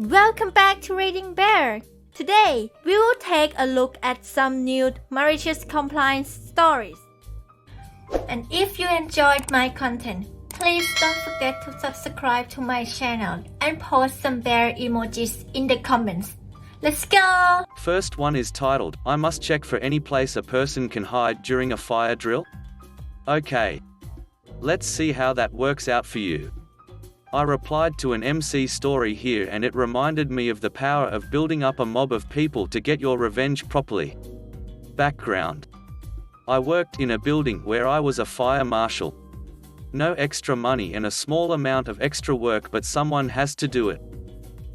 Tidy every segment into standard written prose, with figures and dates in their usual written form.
Welcome back to Reading Bear. Today, we will take a look at some new malicious compliance stories. And if you enjoyed my content, please don't forget to subscribe to my channel and post some bear emojis in the comments. Let's go! First one is titled, I must check for any place a person can hide during a fire drill. Okay. Let's see how that works out for you. I replied to an MC story here and it reminded me of the power of building up a mob of people to get your revenge properly. Background. I worked in a building where I was a fire marshal. No extra money and a small amount of extra work, but someone has to do it.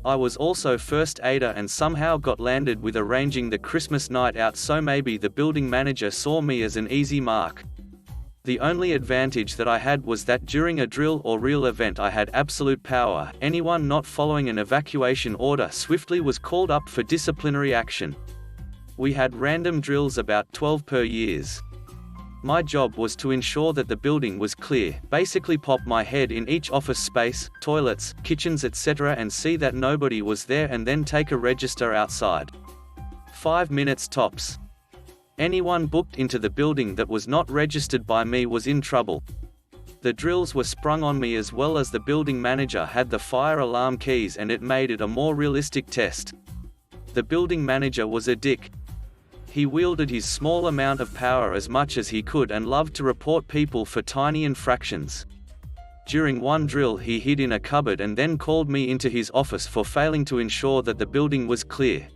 I was also first aider and somehow got landed with arranging the Christmas night out, so maybe the building manager saw me as an easy mark. The only advantage that I had was that during a drill or real event I had absolute power. Anyone not following an evacuation order swiftly was called up for disciplinary action. We had random drills, about 12 per year. My job was to ensure that the building was clear, basically pop my head in each office space, toilets, kitchens etc. and see that nobody was there, and then take a register outside. 5 minutes tops. Anyone booked into the building that was not registered by me was in trouble. The drills were sprung on me, as well as the building manager had the fire alarm keys, and it made it a more realistic test. The building manager was a dick. He wielded his small amount of power as much as he could and loved to report people for tiny infractions. During one drill he hid in a cupboard and then called me into his office for failing to ensure that the building was clear.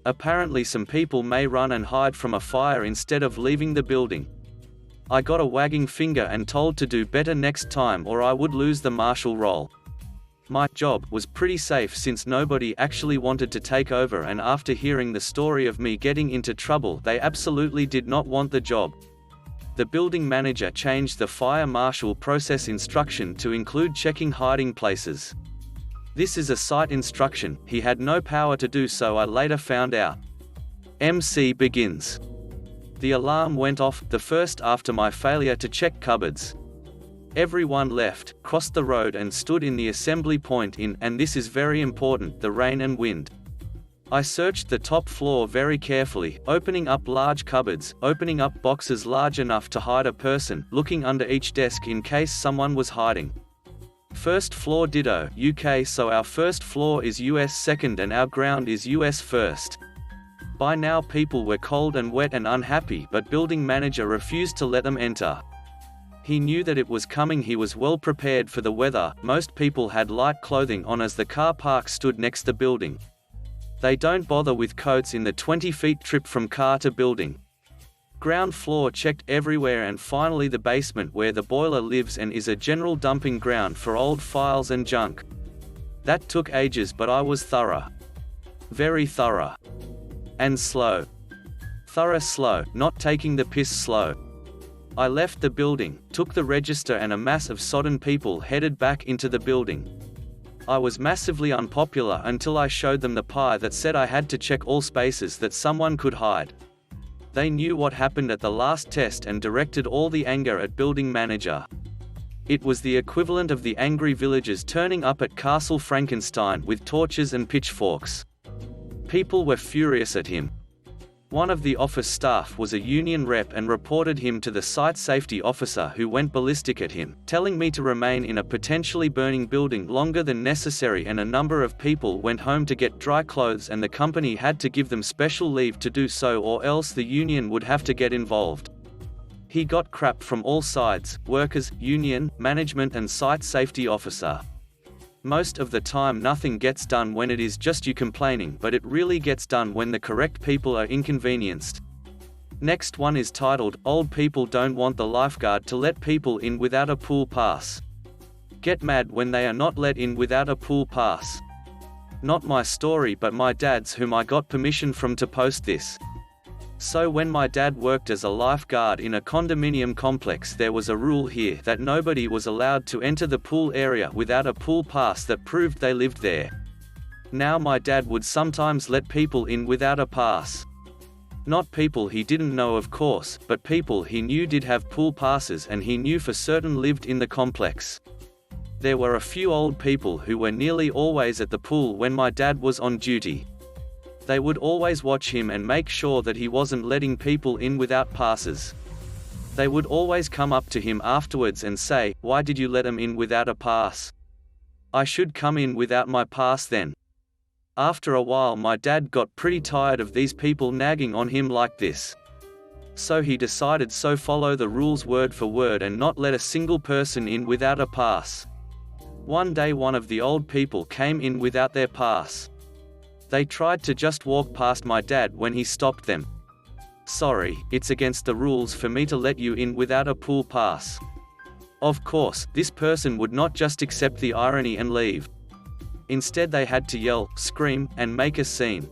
Apparently some people may run and hide from a fire instead of leaving the building. I got a wagging finger and told to do better next time or I would lose the marshal role. My job was pretty safe since nobody actually wanted to take over, and after hearing the story of me getting into trouble, they absolutely did not want the job. The building manager changed the fire marshal process instruction to include checking hiding places. This is a site instruction, he had no power to do so, I later found out. MC begins. The alarm went off, the first after my failure to check cupboards. Everyone left, crossed the road and stood in the assembly point in, and this is very important, the rain and wind. I searched the top floor very carefully, opening up large cupboards, opening up boxes large enough to hide a person, looking under each desk in case someone was hiding. First floor ditto, UK, so our first floor is US second and our ground is US first. By now people were cold and wet and unhappy, but building manager refused to let them enter. He knew that it was coming, he was well prepared for the weather, most people had light clothing on as the car park stood next the building. They don't bother with coats in the 20 feet trip from car to building. Ground floor checked everywhere, and finally the basement where the boiler lives and is a general dumping ground for old files and junk. That took ages, but I was thorough. Very thorough. And slow. Thorough slow, not taking the piss slow. I left the building, took the register, and a mass of sodden people headed back into the building. I was massively unpopular until I showed them the pie that said I had to check all spaces that someone could hide. They knew what happened at the last test and directed all the anger at building manager. It was the equivalent of the angry villagers turning up at Castle Frankenstein with torches and pitchforks. People were furious at him. One of the office staff was a union rep and reported him to the site safety officer, who went ballistic at him, telling me to remain in a potentially burning building longer than necessary, and a number of people went home to get dry clothes and the company had to give them special leave to do so, or else the union would have to get involved. He got crap from all sides, workers, union, management and site safety officer. Most of the time nothing gets done when it is just you complaining, but it really gets done when the correct people are inconvenienced. Next one is titled, Old People Don't Want the Lifeguard to Let People In Without a Pool Pass. Get mad when they are not let in without a pool pass. Not my story, but my dad's, whom I got permission from to post this. So when my dad worked as a lifeguard in a condominium complex, there was a rule here that nobody was allowed to enter the pool area without a pool pass that proved they lived there. Now my dad would sometimes let people in without a pass. Not people he didn't know, of course, but people he knew did have pool passes and he knew for certain lived in the complex. There were a few old people who were nearly always at the pool when my dad was on duty. They would always watch him and make sure that he wasn't letting people in without passes. They would always come up to him afterwards and say, "Why did you let him in without a pass? I should come in without my pass then." After a while my dad got pretty tired of these people nagging on him like this. So he decided to follow the rules word for word and not let a single person in without a pass. One day one of the old people came in without their pass. They tried to just walk past my dad when he stopped them. "Sorry, it's against the rules for me to let you in without a pool pass." Of course, this person would not just accept the irony and leave. Instead they had to yell, scream, and make a scene.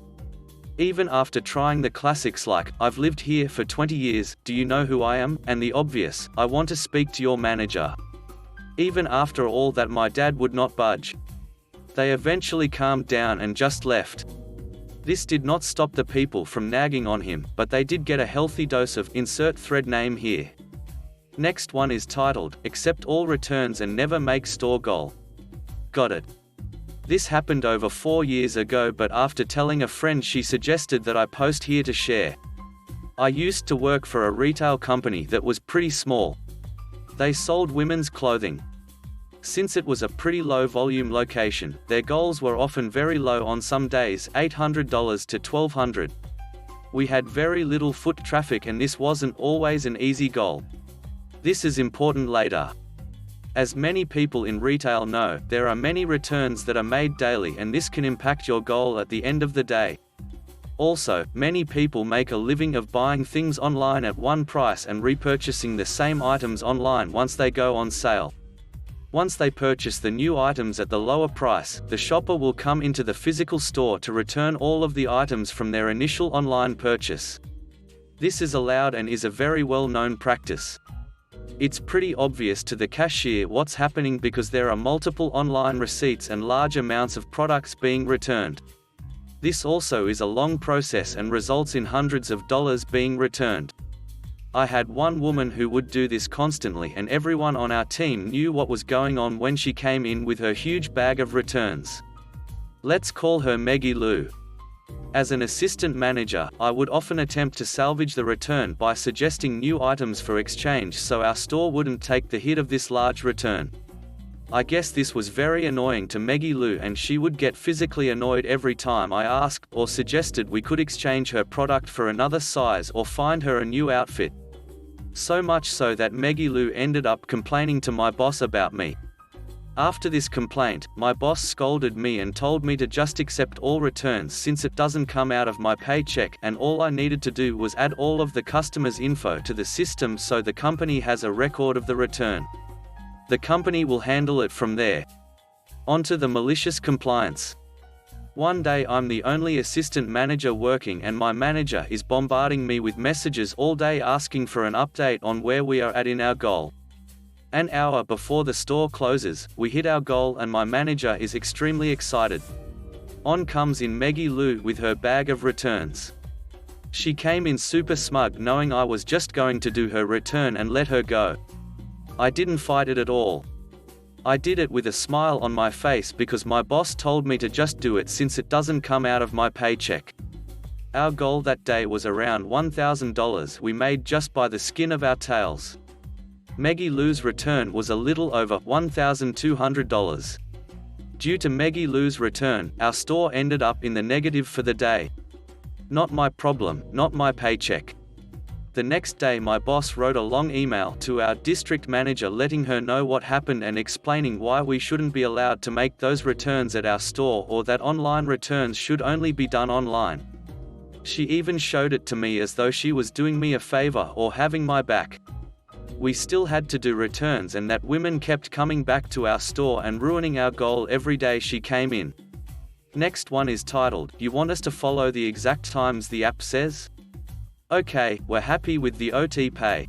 Even after trying the classics like, "I've lived here for 20 years, do you know who I am?" and the obvious, "I want to speak to your manager." Even after all that my dad would not budge. They eventually calmed down and just left. This did not stop the people from nagging on him, but they did get a healthy dose of insert thread name here. Next one is titled, "Accept all returns and never make store goal." Got it. This happened over 4 years ago, but after telling a friend she suggested that I post here to share. I used to work for a retail company that was pretty small. They sold women's clothing. Since it was a pretty low volume location, their goals were often very low on some days, $800 to $1,200. We had very little foot traffic and this wasn't always an easy goal. This is important later. As many people in retail know, there are many returns that are made daily and this can impact your goal at the end of the day. Also, many people make a living of buying things online at one price and repurchasing the same items online once they go on sale. Once they purchase the new items at the lower price, the shopper will come into the physical store to return all of the items from their initial online purchase. This is allowed and is a very well-known practice. It's pretty obvious to the cashier what's happening because there are multiple online receipts and large amounts of products being returned. This also is a long process and results in hundreds of dollars being returned. I had one woman who would do this constantly and everyone on our team knew what was going on when she came in with her huge bag of returns. Let's call her Maggie Lou. As an assistant manager, I would often attempt to salvage the return by suggesting new items for exchange so our store wouldn't take the hit of this large return. I guess this was very annoying to Maggie Lou and she would get physically annoyed every time I asked or suggested we could exchange her product for another size or find her a new outfit. So much so that Maggie Lou ended up complaining to my boss about me. After this complaint, my boss scolded me and told me to just accept all returns since it doesn't come out of my paycheck and all I needed to do was add all of the customer's info to the system so the company has a record of the return. The company will handle it from there. Onto the malicious compliance. One day I'm the only assistant manager working and my manager is bombarding me with messages all day asking for an update on where we are at in our goal. An hour before the store closes, we hit our goal and my manager is extremely excited. On comes in Maggie Lou with her bag of returns. She came in super smug knowing I was just going to do her return and let her go. I didn't fight it at all. I did it with a smile on my face because my boss told me to just do it since it doesn't come out of my paycheck. Our goal that day was around $1,000 we made just by the skin of our tails. Maggie Lou's return was a little over $1,200. Due to Maggie Lou's return, our store ended up in the negative for the day. Not my problem, not my paycheck. The next day my boss wrote a long email to our district manager letting her know what happened and explaining why we shouldn't be allowed to make those returns at our store or that online returns should only be done online. She even showed it to me as though she was doing me a favor or having my back. We still had to do returns and that woman kept coming back to our store and ruining our goal every day she came in. Next one is titled, "You want us to follow the exact times the app says?" Okay, we're happy with the OT pay.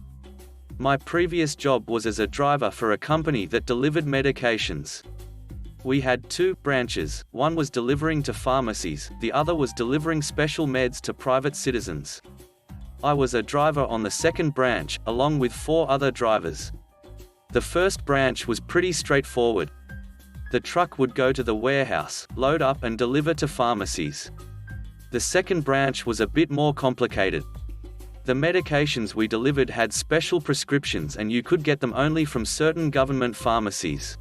My previous job was as a driver for a company that delivered medications. We had 2 branches, one was delivering to pharmacies, the other was delivering special meds to private citizens. I was a driver on the second branch, along with 4 other drivers. The first branch was pretty straightforward. The truck would go to the warehouse, load up and deliver to pharmacies. The second branch was a bit more complicated. The medications we delivered had special prescriptions and you could get them only from certain government pharmacies.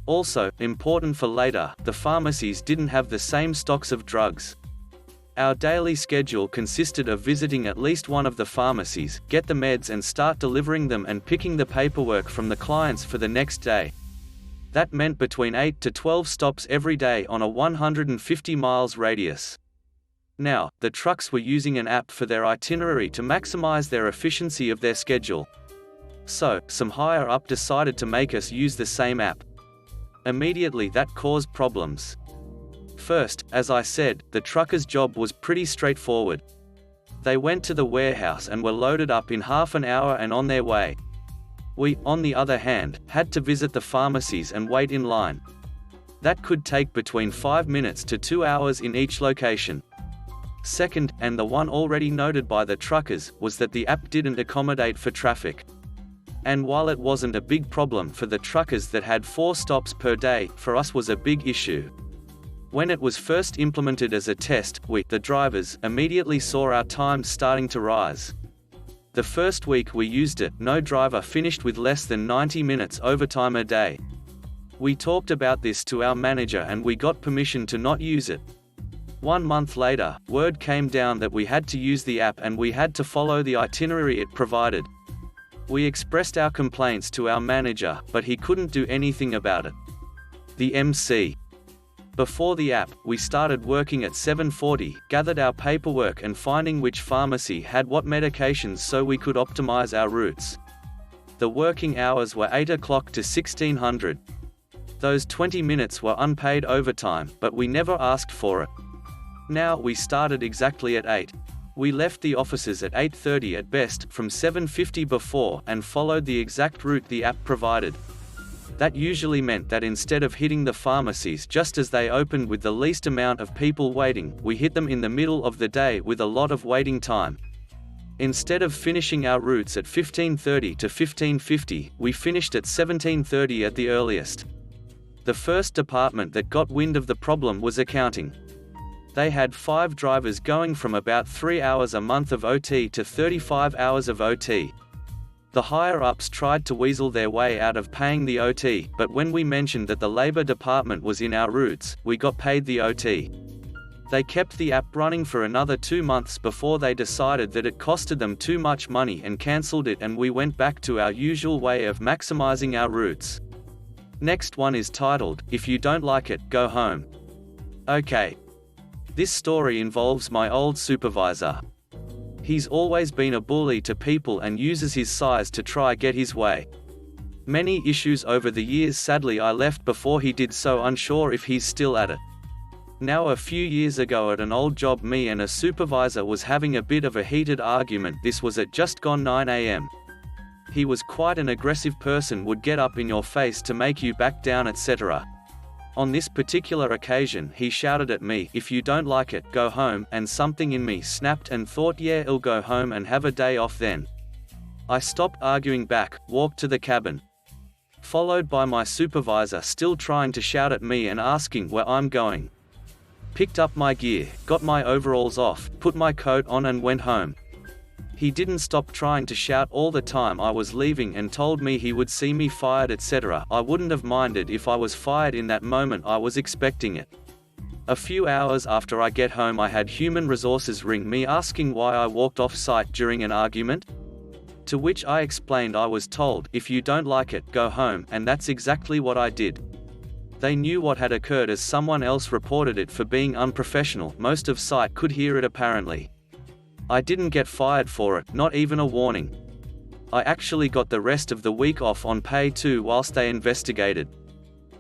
Also, important for later, the pharmacies didn't have the same stocks of drugs. Our daily schedule consisted of visiting at least one of the pharmacies, get the meds and start delivering them and picking the paperwork from the clients for the next day. That meant between 8 to 12 stops every day on a 150 miles radius. Now, the trucks were using an app for their itinerary to maximize their efficiency of their schedule. So, some higher up decided to make us use the same app. Immediately that caused problems. First, as I said, the trucker's job was pretty straightforward. They went to the warehouse and were loaded up in half an hour and on their way. We, on the other hand, had to visit the pharmacies and wait in line. That could take between 5 minutes to 2 hours in each location. Second, and the one already noted by the truckers, was that the app didn't accommodate for traffic. And while it wasn't a big problem for the truckers that had 4 stops per day, for us was a big issue. When it was first implemented as a test, we, the drivers, immediately saw our times starting to rise. The first week we used it, no driver finished with less than 90 minutes overtime a day. We talked about this to our manager and we got permission to not use it. 1 month later, word came down that we had to use the app and we had to follow the itinerary it provided. We expressed our complaints to our manager, but he couldn't do anything about it. The MC. Before the app, we started working at 7:40, gathered our paperwork and finding which pharmacy had what medications so we could optimize our routes. The working hours were 8 o'clock to 1600. Those 20 minutes were unpaid overtime, but we never asked for it. Now, we started exactly at 8. We left the offices at 8:30 at best, from 7:50 before, and followed the exact route the app provided. That usually meant that instead of hitting the pharmacies just as they opened with the least amount of people waiting, we hit them in the middle of the day with a lot of waiting time. Instead of finishing our routes at 15:30 to 15:50, we finished at 17:30 at the earliest. The first department that got wind of the problem was accounting. They had 5 drivers going from about 3 hours a month of OT to 35 hours of OT. The higher-ups tried to weasel their way out of paying the OT, but when we mentioned that the labor department was in our routes, we got paid the OT. They kept the app running for another 2 months before they decided that it costed them too much money and cancelled it, and we went back to our usual way of maximizing our routes. Next one is titled, "If You Don't Like It, Go Home." Okay. This story involves my old supervisor. He's always been a bully to people and uses his size to try get his way. Many issues over the years. Sadly, I left before he did so, unsure if he's still at it. Now, a few years ago at an old job, me and a supervisor was having a bit of a heated argument. This was at just gone 9 a.m. He was quite an aggressive person, would get up in your face to make you back down, etc. On this particular occasion, he shouted at me, "If you don't like it, go home," and something in me snapped and thought, yeah, I'll go home and have a day off then. I stopped arguing back, walked to the cabin. Followed by my supervisor still trying to shout at me and asking where I'm going. Picked up my gear, got my overalls off, put my coat on and went home. He didn't stop trying to shout all the time I was leaving and told me he would see me fired, etc. I wouldn't have minded if I was fired in that moment. I was expecting it. A few hours after I get home, I had human resources ring me asking why I walked off site during an argument. To which I explained I was told, "If you don't like it, go home," and that's exactly what I did. They knew what had occurred as someone else reported it for being unprofessional. Most of site could hear it apparently. I didn't get fired for it, not even a warning. I actually got the rest of the week off on pay too whilst they investigated.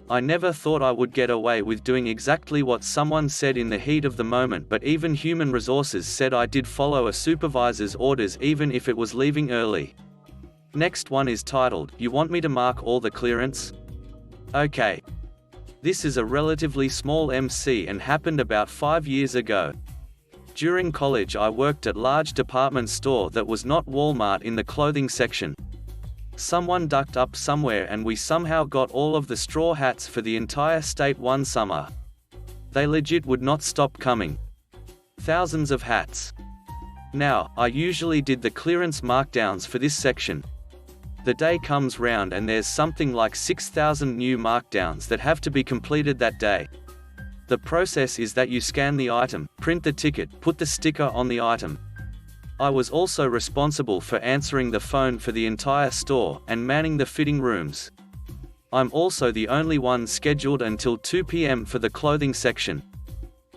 I never thought I would get away with doing exactly what someone said in the heat of the moment, but even human resources said I did follow a supervisor's orders even if it was leaving early. Next one is titled, "You Want Me to Mark All the Clearance?" Okay. This is a relatively small MC and happened about 5 years ago. During college I worked at large department store that was not Walmart in the clothing section. Someone ducked up somewhere and we somehow got all of the straw hats for the entire state one summer. They legit would not stop coming. Thousands of hats. Now, I usually did the clearance markdowns for this section. The day comes round and there's something like 6,000 new markdowns that have to be completed that day. The process is that you scan the item, print the ticket, put the sticker on the item. I was also responsible for answering the phone for the entire store and manning the fitting rooms. I'm also the only one scheduled until 2 p.m. for the clothing section.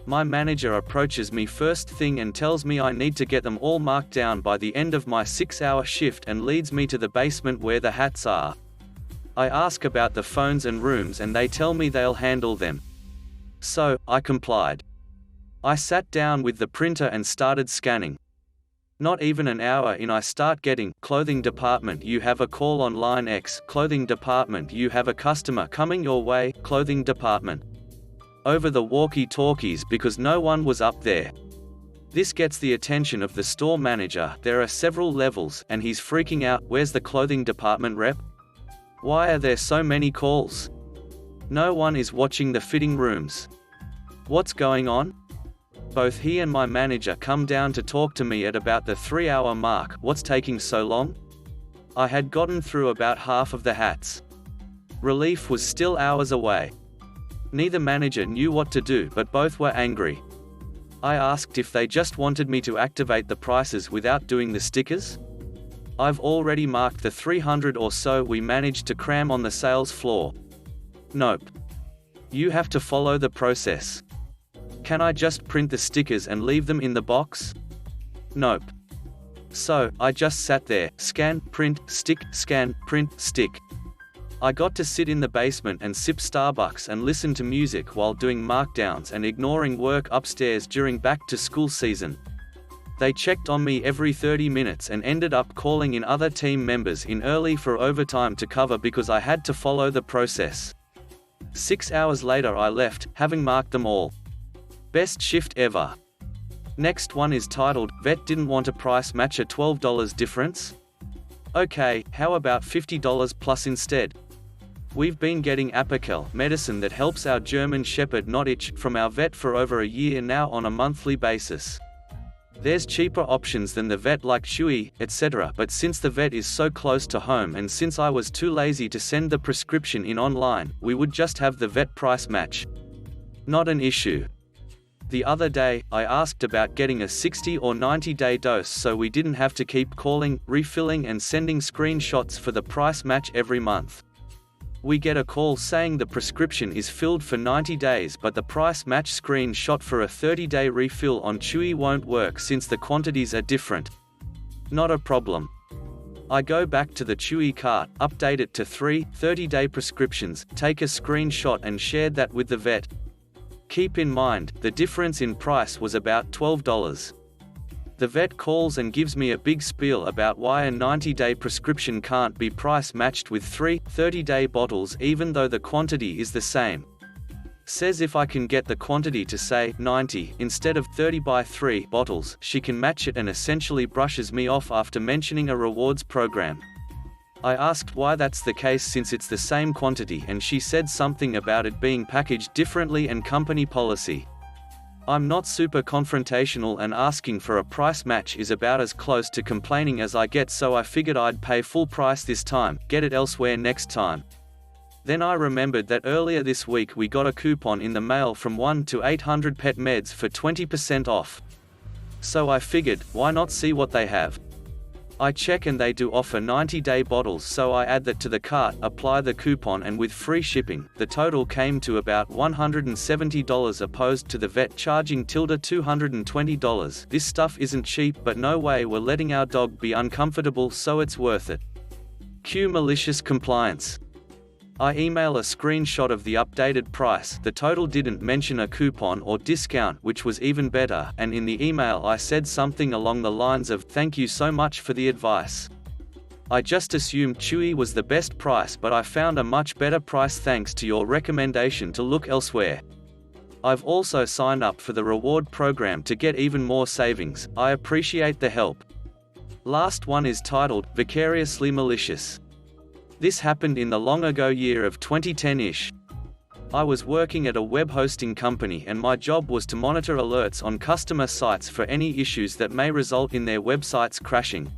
My manager approaches me first thing and tells me I need to get them all marked down by the end of my 6-hour shift and leads me to the basement where the hats are. I ask about the phones and rooms and they tell me they'll handle them. So, I complied. I sat down with the printer and started scanning. Not even an hour in I start getting, clothing department you have a call on line X, clothing department you have a customer coming your way, clothing department. Over the walkie-talkies because no one was up there. This gets the attention of the store manager, there are several levels, and he's freaking out, where's the clothing department rep? Why are there so many calls? No one is watching the fitting rooms. What's going on? Both he and my manager come down to talk to me at about the 3-hour mark. What's taking so long? I had gotten through about half of the hats. Relief was still hours away. Neither manager knew what to do, but both were angry. I asked if they just wanted me to activate the prices without doing the stickers. I've already marked the 300 or so we managed to cram on the sales floor. Nope. You have to follow the process. Can I just print the stickers and leave them in the box? Nope. So, I just sat there, scan, print, stick, scan, print, stick. I got to sit in the basement and sip Starbucks and listen to music while doing markdowns and ignoring work upstairs during back-to-school season. They checked on me every 30 minutes and ended up calling in other team members in early for overtime to cover because I had to follow the process. 6 hours later I left, having marked them all. Best shift ever. Next one is titled, Vet didn't want a price match a $12 difference? Okay, how about $50 plus instead? We've been getting Apoquel, medicine that helps our German Shepherd not itch, from our vet for over a year now on a monthly basis. There's cheaper options than the vet like Chewy, etc., but since the vet is so close to home and since I was too lazy to send the prescription in online, we would just have the vet price match. Not an issue. The other day, I asked about getting a 60 or 90-day dose so we didn't have to keep calling, refilling and sending screenshots for the price match every month. We get a call saying the prescription is filled for 90 days but the price match screenshot for a 30-day refill on Chewy won't work since the quantities are different. Not a problem. I go back to the Chewy cart, update it to 3 30-day prescriptions, take a screenshot and shared that with the vet. Keep in mind, the difference in price was about $12. The vet calls and gives me a big spiel about why a 90-day prescription can't be price matched with 3 30-day bottles even though the quantity is the same. Says if I can get the quantity to say 90 instead of 30 by 3 bottles, she can match it and essentially brushes me off after mentioning a rewards program. I asked why that's the case since it's the same quantity and she said something about it being packaged differently and company policy. I'm not super confrontational and asking for a price match is about as close to complaining as I get, so I figured I'd pay full price this time, get it elsewhere next time. Then I remembered that earlier this week we got a coupon in the mail from 1 to 800 pet meds for 20% off. So I figured, why not see what they have? I check and they do offer 90-day bottles, so I add that to the cart, apply the coupon and with free shipping, the total came to about $170 opposed to the vet charging $220. This stuff isn't cheap, but no way we're letting our dog be uncomfortable, so it's worth it. Cue malicious compliance. I email a screenshot of the updated price, the total didn't mention a coupon or discount, which was even better, and in the email I said something along the lines of, "Thank you so much for the advice. I just assumed Chewy was the best price but I found a much better price thanks to your recommendation to look elsewhere. I've also signed up for the reward program to get even more savings, I appreciate the help." Last one is titled, Vicariously Malicious. This happened in the long ago year of 2010-ish. I was working at a web hosting company and my job was to monitor alerts on customer sites for any issues that may result in their websites crashing.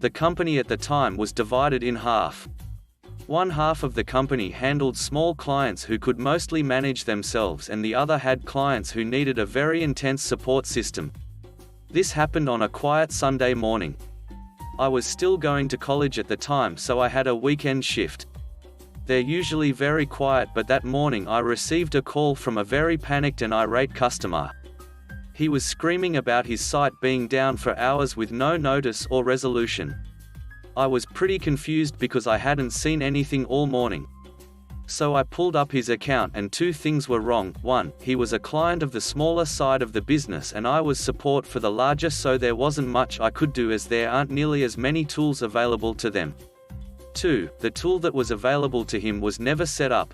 The company at the time was divided in half. One half of the company handled small clients who could mostly manage themselves, and the other had clients who needed a very intense support system. This happened on a quiet Sunday morning. I was still going to college at the time, so I had a weekend shift. They're usually very quiet, but that morning I received a call from a very panicked and irate customer. He was screaming about his site being down for hours with no notice or resolution. I was pretty confused because I hadn't seen anything all morning. So I pulled up his account and two things were wrong. One, he was a client of the smaller side of the business and I was support for the larger, so there wasn't much I could do as there aren't nearly as many tools available to them. Two, the tool that was available to him was never set up.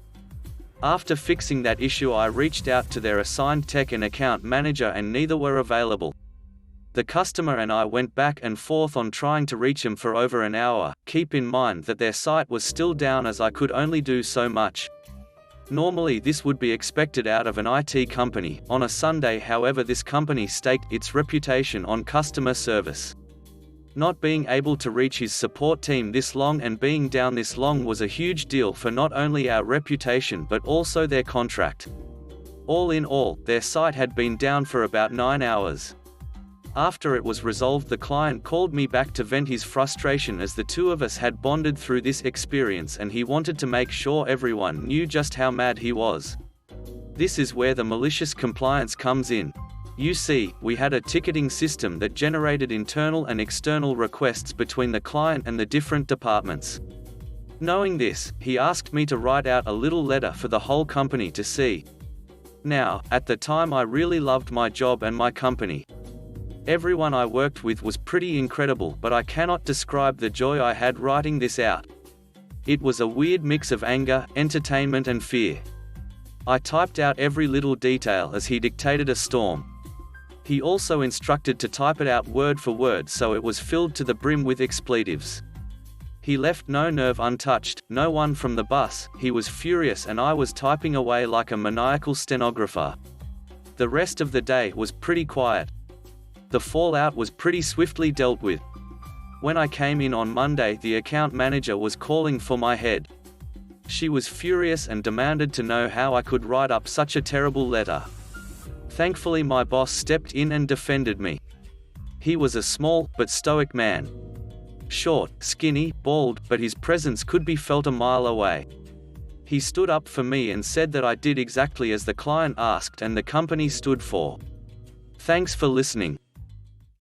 After fixing that issue, I reached out to their assigned tech and account manager and neither were available. The customer and I went back and forth on trying to reach him for over an hour. Keep in mind that their site was still down as I could only do so much. Normally this would be expected out of an IT company. On a Sunday, however, this company staked its reputation on customer service. Not being able to reach his support team this long and being down this long was a huge deal for not only our reputation but also their contract. All in all, their site had been down for about 9 hours. After it was resolved, the client called me back to vent his frustration, as the two of us had bonded through this experience and he wanted to make sure everyone knew just how mad he was. This is where the malicious compliance comes in. You see, we had a ticketing system that generated internal and external requests between the client and the different departments. Knowing this, he asked me to write out a little letter for the whole company to see. Now, at the time I really loved my job and my company. Everyone I worked with was pretty incredible, but I cannot describe the joy I had writing this out. It was a weird mix of anger, entertainment and fear. I typed out every little detail as he dictated a storm. He also instructed to type it out word for word, so it was filled to the brim with expletives. He left no nerve untouched, no one from the bus. He was furious and I was typing away like a maniacal stenographer. The rest of the day was pretty quiet. The fallout was pretty swiftly dealt with. When I came in on Monday, the account manager was calling for my head. She was furious and demanded to know how I could write up such a terrible letter. Thankfully my boss stepped in and defended me. He was a small, but stoic man. Short, skinny, bald, but his presence could be felt a mile away. He stood up for me and said that I did exactly as the client asked and the company stood for. Thanks for listening.